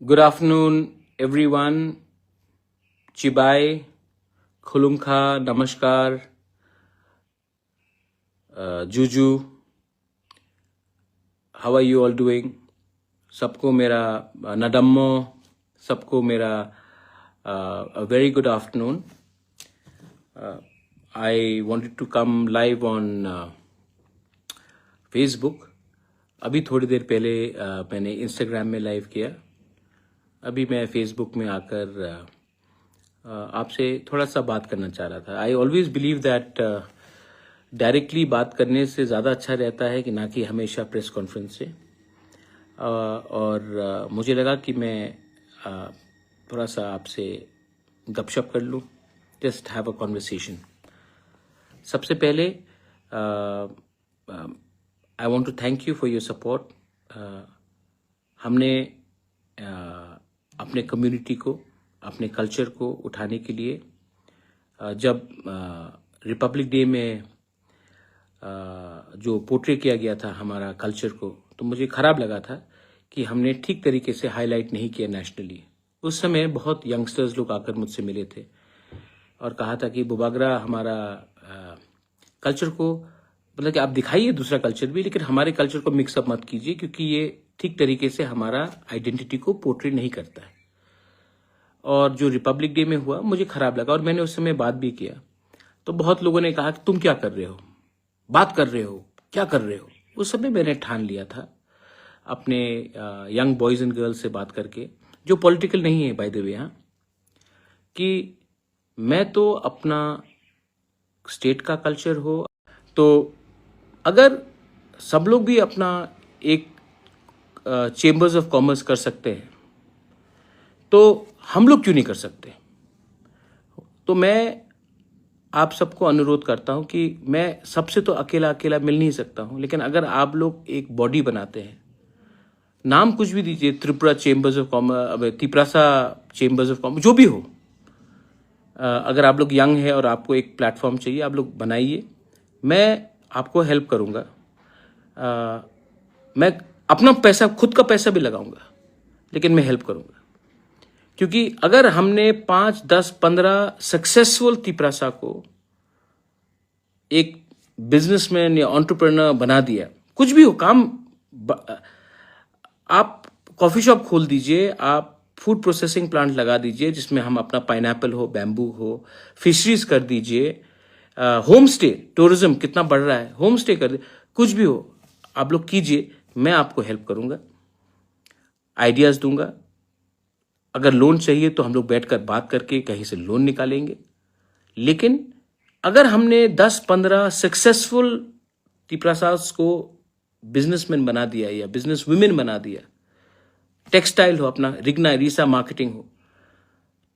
Good afternoon, everyone. Chibai, Khulumkha, Namaskar, Juju. How are you all doing? सबको मेरा Nadammo, सबको मेरा a very good afternoon. I wanted to come live on Facebook. अभी थोड़ी देर पहले मैंने इंस्टाग्राम में लाइव किया. अभी मैं फेसबुक में आकर आपसे थोड़ा सा बात करना चाह रहा था. I always believe that directly बात करने से ज़्यादा अच्छा रहता है कि ना कि हमेशा प्रेस कॉन्फ्रेंस से. और मुझे लगा कि मैं थोड़ा सा आपसे गपशप कर लूँ. Just have a conversation. सबसे पहले I want to thank you for your support. हमने अपने कम्युनिटी को, अपने कल्चर को उठाने के लिए जब रिपब्लिक डे में जो पोर्ट्रे किया गया था हमारा कल्चर को, तो मुझे ख़राब लगा था कि हमने ठीक तरीके से हाईलाइट नहीं किया नेशनली. उस समय बहुत यंगस्टर्स लोग आकर मुझसे मिले थे और कहा था कि बुबागरा हमारा कल्चर को, मतलब कि आप दिखाइए दूसरा कल्चर भी, लेकिन हमारे कल्चर को मिक्सअप मत कीजिए क्योंकि ये ठीक तरीके से हमारा आइडेंटिटी को पोर्ट्रे नहीं करता है. और जो रिपब्लिक डे में हुआ मुझे ख़राब लगा और मैंने उस समय बात भी किया. तो बहुत लोगों ने कहा कि तुम क्या कर रहे हो, बात कर रहे हो, क्या कर रहे हो. उस समय मैंने ठान लिया था अपने यंग बॉयज़ एंड गर्ल्स से बात करके, जो पॉलिटिकल नहीं है बाय द वे, हाँ, कि मैं तो अपना स्टेट का कल्चर हो, तो अगर सब लोग भी अपना एक चेम्बर्स ऑफ कॉमर्स कर सकते हैं तो हम लोग क्यों नहीं कर सकते. तो मैं आप सबको अनुरोध करता हूं कि मैं सबसे तो अकेला अकेला मिल नहीं सकता हूं, लेकिन अगर आप लोग एक बॉडी बनाते हैं, नाम कुछ भी दीजिए, Tripura chambers of commerce, Tiprasa chambers of commerce, जो भी हो, अगर आप लोग यंग हैं और आपको एक प्लेटफॉर्म चाहिए, आप लोग बनाइए. मैं आपको हेल्प करूंगा. मैं अपना पैसा, खुद का पैसा भी लगाऊंगा, लेकिन मैं हेल्प करूंगा. क्योंकि अगर हमने 5, 10, 15 सक्सेसफुल तिपरासा को एक बिजनेसमैन या एंटरप्रेन्योर बना दिया, कुछ भी हो काम, आप कॉफ़ी शॉप खोल दीजिए, आप फूड प्रोसेसिंग प्लांट लगा दीजिए जिसमें हम अपना पाइनएप्पल हो, बैम्बू हो, फिशरीज कर दीजिए, होम स्टे, टूरिज्म कितना बढ़ रहा है, होम स्टे कर दीजिए, कुछ भी हो आप लोग कीजिए. मैं आपको हेल्प करूंगा, आइडियाज़ दूंगा. अगर लोन चाहिए तो हम लोग बैठकर बात करके कहीं से लोन निकालेंगे. लेकिन अगर हमने 10-15 सक्सेसफुल तिपरासास को बिजनेसमैन बना दिया या बिजनेस वुमेन बना दिया, टेक्सटाइल हो, अपना रिग्ना रीसा मार्केटिंग हो,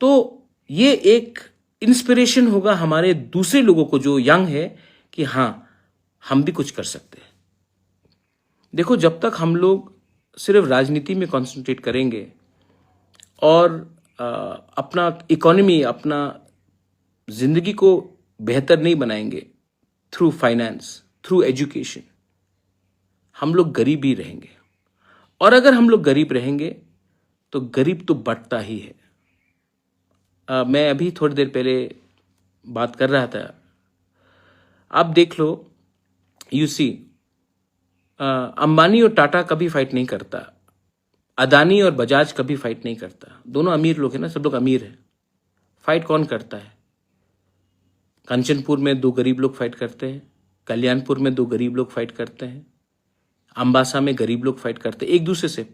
तो ये एक इंस्पिरेशन होगा हमारे दूसरे लोगों को जो यंग है कि हाँ, हम भी कुछ कर सकते हैं. देखो, जब तक हम लोग सिर्फ राजनीति में कंसंट्रेट करेंगे और अपना इकोनॉमी, अपना जिंदगी को बेहतर नहीं बनाएंगे थ्रू फाइनेंस, थ्रू एजुकेशन, हम लोग गरीब ही रहेंगे. और अगर हम लोग गरीब रहेंगे तो गरीब तो बढ़ता ही है. मैं अभी थोड़ी देर पहले बात कर रहा था, आप देख लो, यू सी, अंबानी और टाटा कभी फाइट नहीं करता, अदानी और बजाज कभी फाइट नहीं करता. दोनों अमीर लोग हैं ना, सब लोग अमीर हैं. फाइट कौन करता है? कंचनपुर में 2 गरीब लोग फाइट करते हैं, कल्याणपुर में 2 गरीब लोग फाइट करते हैं, अम्बासा में गरीब लोग फाइट करते हैं एक दूसरे से.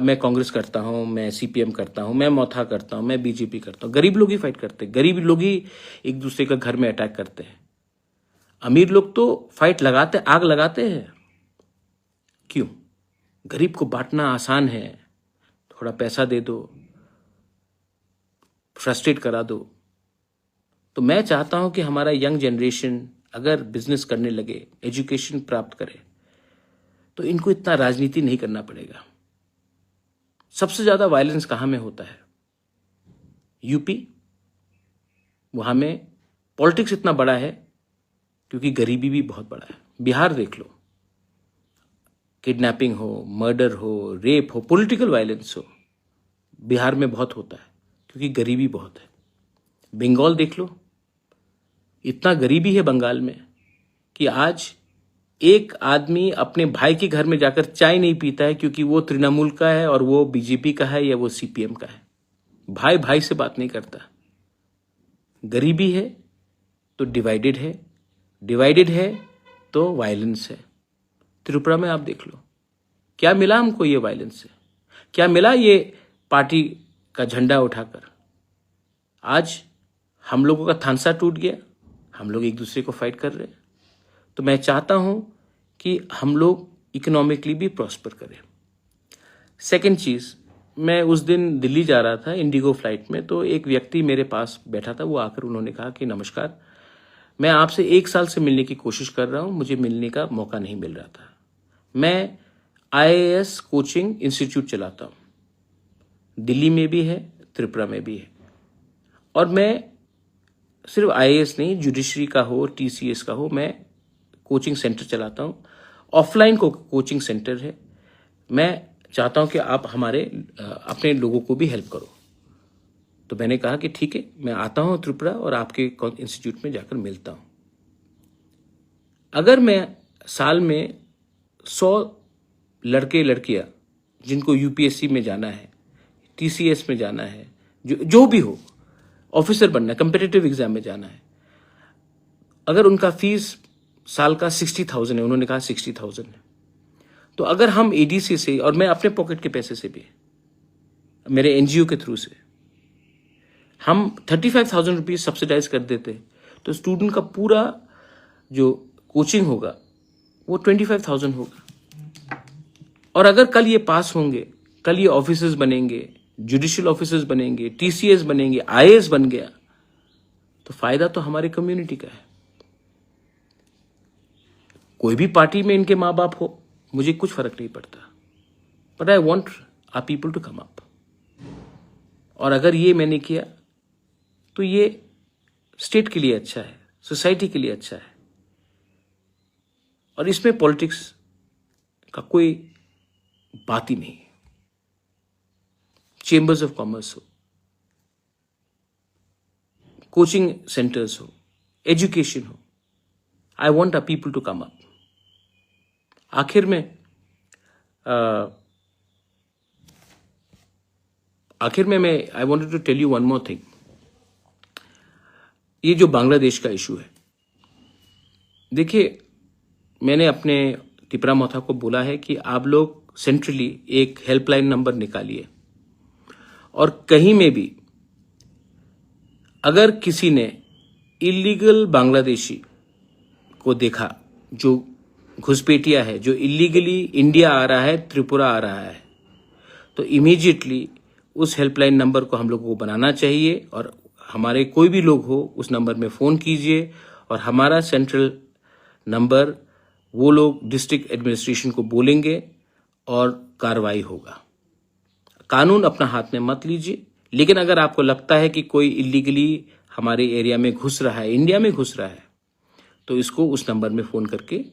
मैं कांग्रेस करता हूँ, मैं सीपीएम करता हूँ, मैं मोथा करता हूँ, मैं बीजेपी करता हूँ. गरीब लोग ही फाइट करते हैं, गरीब लोग ही एक दूसरे का घर में अटैक करते हैं. अमीर लोग तो फाइट लगाते, आग लगाते हैं. क्यों? गरीब को बांटना आसान है, थोड़ा पैसा दे दो, फ्रस्ट्रेट करा दो. तो मैं चाहता हूं कि हमारा यंग जनरेशन अगर बिजनेस करने लगे, एजुकेशन प्राप्त करे, तो इनको इतना राजनीति नहीं करना पड़ेगा. सबसे ज़्यादा वायलेंस कहाँ में होता है? यूपी. वहाँ में पॉलिटिक्स इतना बड़ा है क्योंकि गरीबी भी बहुत बड़ा है. बिहार देख लो, किडनैपिंग हो, मर्डर हो, रेप हो, पॉलिटिकल वायलेंस हो, बिहार में बहुत होता है क्योंकि गरीबी बहुत है। बंगाल देख लो, इतना गरीबी है बंगाल में कि आज एक आदमी अपने भाई के घर में जाकर चाय नहीं पीता है क्योंकि वो तृणमूल का है और वो बीजेपी का है या वो सीपीएम का है। भाई भाई से बात नहीं करता। गरीबी है तो डिवाइडेड है, डिवाइडेड है तो वायलेंस है। त्रिपुरा में आप देख लो, क्या मिला हमको ये वायलेंस से? क्या मिला ये पार्टी का झंडा उठाकर? आज हम लोगों का थानसा टूट गया, हम लोग एक दूसरे को फाइट कर रहे हैं। तो मैं चाहता हूं कि हम लोग इकोनॉमिकली भी प्रॉस्पर करें। सेकंड चीज, मैं उस दिन दिल्ली जा रहा था इंडिगो फ्लाइट में, तो एक व्यक्ति मेरे पास बैठा था। वो आकर उन्होंने कहा कि नमस्कार, मैं आपसे 1 साल से मिलने की कोशिश कर रहा हूं, मुझे मिलने का मौका नहीं मिल रहा था। मैं IAS कोचिंग इंस्टीट्यूट चलाता हूं, दिल्ली में भी है, त्रिपुरा में भी है। और मैं सिर्फ IAS नहीं, जुडिशरी का हो, TCS का हो, मैं कोचिंग सेंटर चलाता हूं। ऑफलाइन कोचिंग सेंटर है। मैं चाहता हूं कि आप हमारे अपने लोगों को भी हेल्प करो। तो मैंने कहा कि ठीक है, मैं आता हूं त्रिपुरा और आपके इंस्टीट्यूट में जाकर मिलता हूं। अगर मैं साल में 100 लड़के लड़कियां जिनको UPSC में जाना है, TCS में जाना है, जो भी हो, ऑफिसर बनना है, कम्पिटिटिव एग्जाम में जाना है, अगर उनका फीस साल का 60,000 है, उन्होंने कहा 60,000 है, तो अगर हम ADC से और मैं अपने पॉकेट के पैसे से भी, मेरे NGO के थ्रू से हम 35,000 रुपीज सब्सिडाइज कर देते, तो स्टूडेंट का पूरा जो कोचिंग होगा वो 25,000 होगा। और अगर कल ये पास होंगे, कल ये ऑफिसर्स बनेंगे, जुडिशियल ऑफिसर्स बनेंगे, TCS बनेंगे, IAS बन गया, तो फायदा तो हमारे कम्युनिटी का है। कोई भी पार्टी में इनके माँ बाप हो, मुझे कुछ फर्क नहीं पड़ता, but I want our people to come up. और अगर ये मैंने किया तो ये स्टेट के लिए अच्छा है, सोसाइटी के लिए अच्छा है। और इसमें पॉलिटिक्स का कोई बात ही नहीं है। चेंबर्स ऑफ कॉमर्स हो, कोचिंग सेंटर्स हो, एजुकेशन हो, I want our people to come up. आखिर में मैं I wanted to tell you one more thing. ये जो बांग्लादेश का इशू है, देखिए, मैंने अपने तिपरा मोथा को बोला है कि आप लोग सेंट्रली एक हेल्पलाइन नंबर निकालिए, और कहीं में भी अगर किसी ने इलीगल बांग्लादेशी को देखा, जो घुसपैठिया है, जो इलीगली इंडिया आ रहा है, त्रिपुरा आ रहा है, तो इमीडिएटली उस हेल्पलाइन नंबर को हम लोगों को बनाना चाहिए, और हमारे कोई भी लोग हो उस नंबर में फ़ोन कीजिए, और हमारा सेंट्रल नंबर वो लोग डिस्ट्रिक्ट एडमिनिस्ट्रेशन को बोलेंगे और कार्रवाई होगा। कानून अपना हाथ में मत लीजिए, लेकिन अगर आपको लगता है कि कोई इलीगली हमारे एरिया में घुस रहा है, इंडिया में घुस रहा है, तो इसको उस नंबर में फ़ोन करके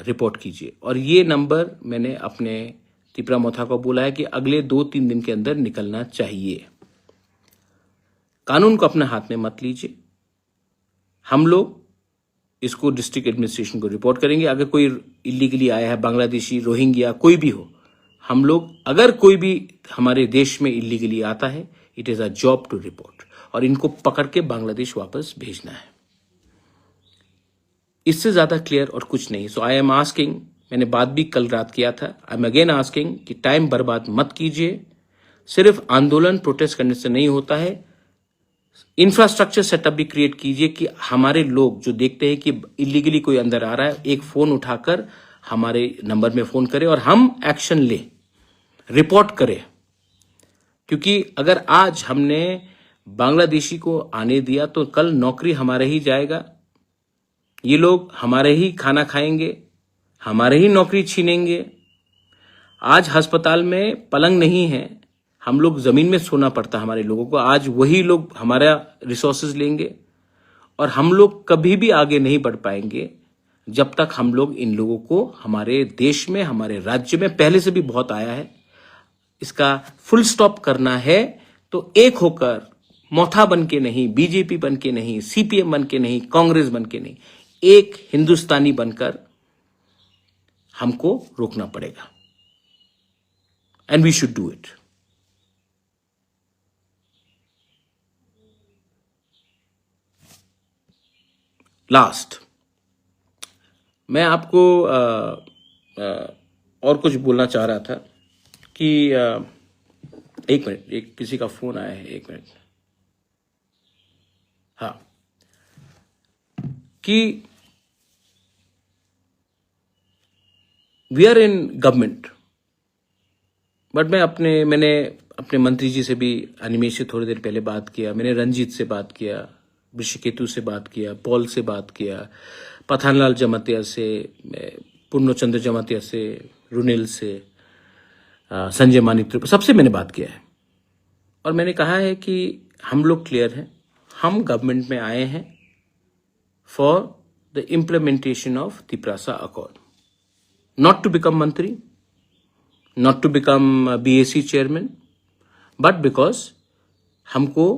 रिपोर्ट कीजिए। और ये नंबर मैंने अपने तिपरा मोथा को बोला है कि अगले 2-3 दिन के अंदर निकलना चाहिए। कानून को अपने हाथ में मत लीजिए। हम लोग इसको डिस्ट्रिक्ट एडमिनिस्ट्रेशन को रिपोर्ट करेंगे। अगर कोई इलीगली आया है, बांग्लादेशी, रोहिंग्या, कोई भी हो, हम लोग, अगर कोई भी हमारे देश में इलीगली आता है, it is a job to report, और इनको पकड़ के बांग्लादेश वापस भेजना है। इससे ज्यादा क्लियर और कुछ नहीं। सो आई एम आस्किंग, मैंने बात भी कल रात किया था, आई एम अगेन आस्किंग कि टाइम बर्बाद मत कीजिए। सिर्फ आंदोलन, प्रोटेस्ट करने से नहीं होता है, इंफ्रास्ट्रक्चर सेटअप भी क्रिएट कीजिए कि हमारे लोग जो देखते हैं कि इलीगली कोई अंदर आ रहा है, एक फोन उठाकर हमारे नंबर में फोन करें और हम एक्शन लें, रिपोर्ट करें। क्योंकि अगर आज हमने बांग्लादेशी को आने दिया तो कल नौकरी हमारे ही जाएगा, ये लोग हमारे ही खाना खाएंगे, हमारे ही नौकरी छीनेंगे। आज अस्पताल में पलंग नहीं है, हम लोग जमीन में सोना पड़ता हमारे लोगों को, आज वही लोग हमारा रिसोर्सेज लेंगे, और हम लोग कभी भी आगे नहीं बढ़ पाएंगे जब तक हम लोग इन लोगों को, हमारे देश में, हमारे राज्य में पहले से भी बहुत आया है, इसका फुल स्टॉप करना है तो एक होकर, मोथा बन के नहीं, बीजेपी बन के नहीं, सीपीएम बन के नहीं, कांग्रेस बन के नहीं, एक हिंदुस्तानी बनकर हमको रोकना पड़ेगा। And we should do it. Last, मैं आपको और कुछ बोलना चाह रहा था कि एक मिनट, एक किसी का फोन आया है, एक मिनट। हाँ, कि we are in government, but मैंने अपने मंत्री जी से भी, अनिमेश से थोड़ी देर पहले बात किया, मैंने रंजीत से बात किया, ऋषिकेतु से बात किया, पॉल से बात किया, पठानलाल जमातिया से, पूर्णचंद्र जमातिया से, रुनेल से, संजय मानिक, सबसे मैंने बात किया है। और मैंने कहा है कि हम लोग क्लियर हैं, हम गवर्नमेंट में आए हैं for the implementation of Tiprasa accord, not to become mantri, not to become BAC chairman, but because हमको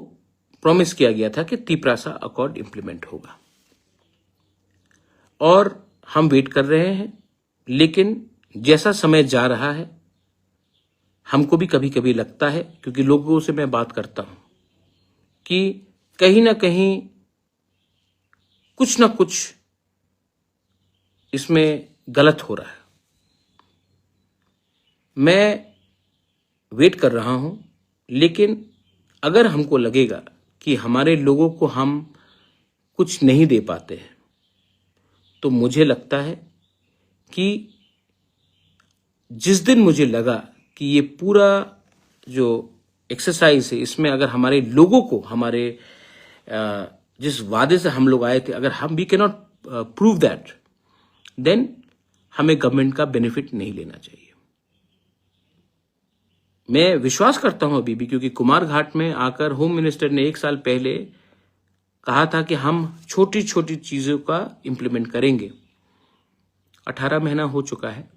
प्रॉमिस किया गया था कि तिपरासा अकॉर्ड इंप्लीमेंट होगा। और हम वेट कर रहे हैं, लेकिन जैसा समय जा रहा है हमको भी कभी कभी लगता है, क्योंकि लोगों से मैं बात करता हूं, कि कहीं ना कहीं कुछ ना कुछ इसमें गलत हो रहा है। मैं वेट कर रहा हूं, लेकिन अगर हमको लगेगा कि हमारे लोगों को हम कुछ नहीं दे पाते हैं, तो मुझे लगता है कि जिस दिन मुझे लगा कि ये पूरा जो एक्सरसाइज है, इसमें अगर हमारे लोगों को, हमारे जिस वादे से हम लोग आए थे, अगर हम we can not prove that, then हमें गवर्नमेंट का बेनिफिट नहीं लेना चाहिए। मैं विश्वास करता हूं अभी भी, क्योंकि कुमार घाट में आकर होम मिनिस्टर ने 1 साल पहले कहा था कि हम छोटी छोटी चीजों का इंप्लीमेंट करेंगे। 18 महीना हो चुका है।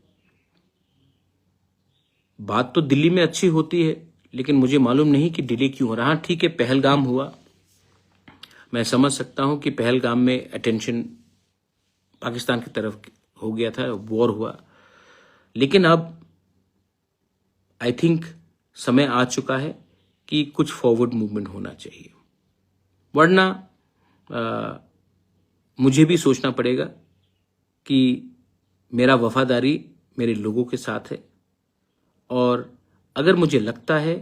बात तो दिल्ली में अच्छी होती है, लेकिन मुझे मालूम नहीं कि डिले क्यों हो रहा। हाँ, ठीक है, पहलगाम हुआ, मैं समझ सकता हूं कि पहलगाम में अटेंशन पाकिस्तान की तरफ हो गया था, वॉर हुआ, लेकिन अब आई थिंक समय आ चुका है कि कुछ फॉरवर्ड मूवमेंट होना चाहिए, वरना मुझे भी सोचना पड़ेगा कि मेरा वफादारी मेरे लोगों के साथ है, और अगर मुझे लगता है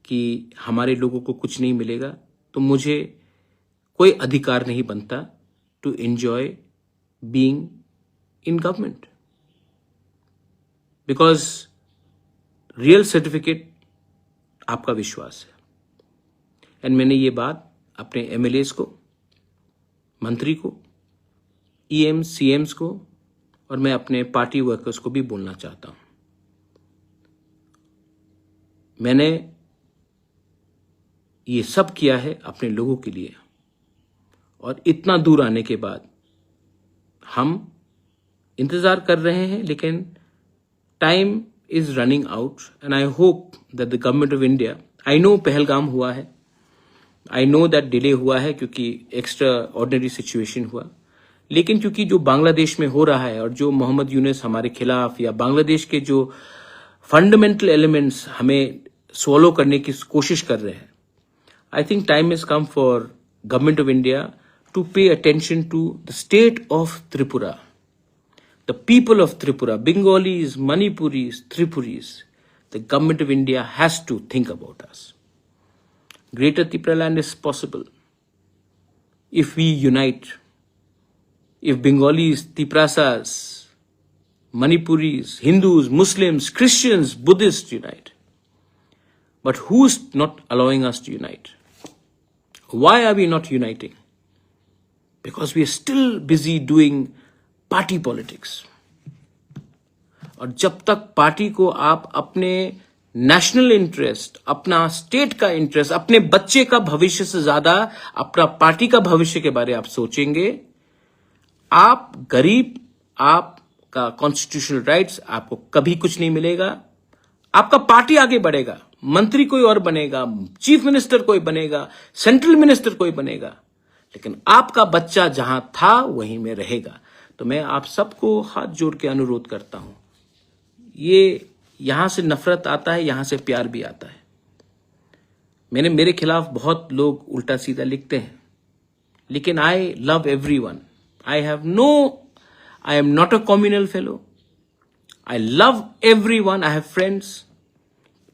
कि हमारे लोगों को कुछ नहीं मिलेगा, तो मुझे कोई अधिकार नहीं बनता to enjoy being in government, because real certificate आपका विश्वास है। एंड मैंने ये बात अपने एमएलएस को, मंत्री को, ईएम सीएम्स को, और मैं अपने पार्टी वर्कर्स को भी बोलना चाहता हूं। मैंने ये सब किया है अपने लोगों के लिए, और इतना दूर आने के बाद हम इंतजार कर रहे हैं, लेकिन time is running out, and I hope that the government of India, I know Pahalgam हुआ है, I know that delay हुआ है क्योंकि एक्स्ट्रा ऑर्डिनरी सिचुएशन हुआ, लेकिन क्योंकि जो बांग्लादेश में हो रहा है और जो मोहम्मद यूनुस हमारे खिलाफ, या बांग्लादेश के जो फंडामेंटल एलिमेंट्स हमें स्वॉलो करने की कोशिश कर रहे हैं, I think time is come for government of India to pay attention to the state of Tripura, the people of Tripura, Bengalis, Manipuris, Tripuris. The government of India has to think about us. Greater Tripura land is possible if we unite. If Bengalis, Tiprasas, Manipuris, Hindus, Muslims, Christians, Buddhists unite. But who's not allowing us to unite? Why are we not uniting? Because we are still busy doing party politics. और जब तक party को आप अपने national interest, अपना state का interest, अपने बच्चे का भविष्य से ज्यादा अपना पार्टी का भविष्य के बारे में आप सोचेंगे, आप गरीब, आपका कॉन्स्टिट्यूशनल राइट्स, आपको कभी कुछ नहीं मिलेगा। आपका पार्टी आगे बढ़ेगा, मंत्री कोई और बनेगा, चीफ मिनिस्टर कोई बनेगा, सेंट्रल मिनिस्टर कोई बनेगा, लेकिन आपका बच्चा जहां था वहीं में रहेगा। तो मैं आप सबको हाथ जोड़ के अनुरोध करता हूं, ये यहां से नफरत आता है, यहां से प्यार भी आता है। मेरे खिलाफ बहुत लोग उल्टा सीधा लिखते हैं, लेकिन I love everyone. I am not a communal fellow. I love everyone. I have friends.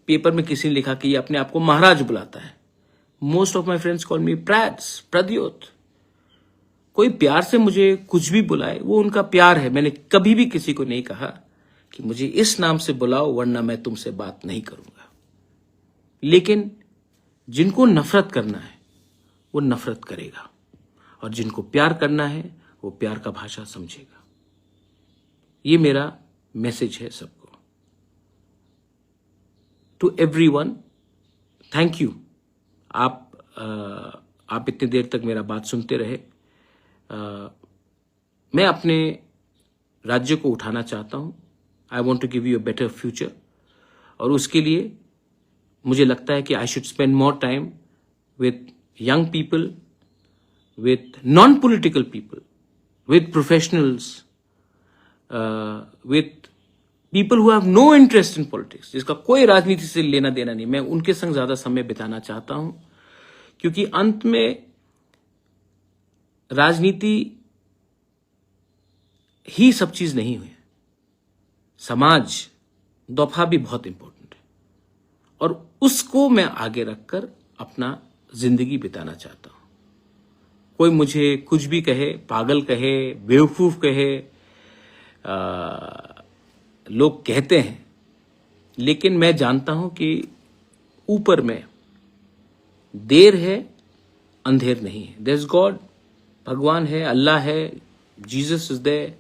Paper में किसी ने लिखा कि ये अपने आप को महाराज बुलाता है। Most of my friends call मी प्रद्योत। कोई प्यार से मुझे कुछ भी बुलाए, वो उनका प्यार है। मैंने कभी भी किसी को नहीं कहा कि मुझे इस नाम से बुलाओ वरना मैं तुमसे बात नहीं करूंगा। लेकिन जिनको नफरत करना है वो नफरत करेगा, और जिनको प्यार करना है वो प्यार का भाषा समझेगा। ये मेरा मैसेज है सबको। To everyone, thank you. आप इतनी देर तक मेरा बात सुनते रहे। मैं अपने राज्य को उठाना चाहता हूं। I want to give you a better future, और उसके लिए मुझे लगता है कि I should spend more time with young people, with non political people, with professionals, with people who have no interest in politics, जिसका कोई राजनीति से लेना देना नहीं। मैं उनके संग ज्यादा समय बिताना चाहता हूं, क्योंकि अंत में राजनीति ही सब चीज नहीं हुई। समाज दफा भी बहुत इंपॉर्टेंट है, और उसको मैं आगे रखकर अपना जिंदगी बिताना चाहता हूं। कोई मुझे कुछ भी कहे, पागल कहे, बेवकूफ कहे, लोग कहते हैं, लेकिन मैं जानता हूं कि ऊपर में देर है, अंधेर नहीं है। देयर इज गॉड, भगवान है, अल्लाह है, जीसस इज देयर,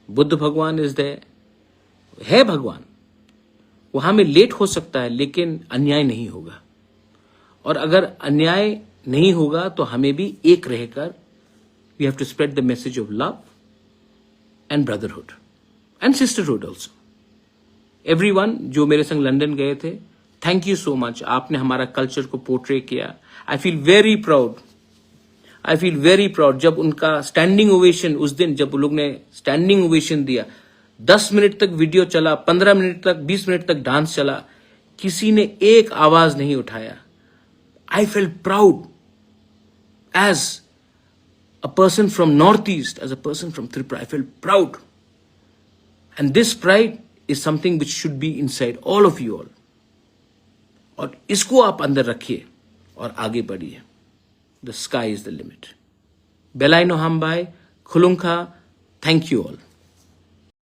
बुद्ध भगवान इज देयर, है भगवान। वहां में लेट हो सकता है, लेकिन अन्याय नहीं होगा। और अगर अन्याय नहीं होगा तो हमें भी एक रहकर we have to spread the message of love and brotherhood and sisterhood also. Everyone जो मेरे संग लंदन गए थे, थैंक यू सो मच। आपने हमारा कल्चर को पोर्ट्रे किया। I feel very proud. I feel very proud. जब उनका स्टैंडिंग ओवेशन, उस दिन जब लोग ने स्टैंडिंग ओवेशन दिया, 10 मिनट तक वीडियो चला, 15 मिनट तक, 20 मिनट तक डांस चला, किसी ने एक आवाज नहीं उठाया। I felt proud as a person from north east, as a person from Tripura. I felt proud, and this pride is something which should be inside all of you all. और इसको आप अंदर रखिए और आगे बढ़िए। The sky is the limit. Belai no hambai, khulungkha, thank you all.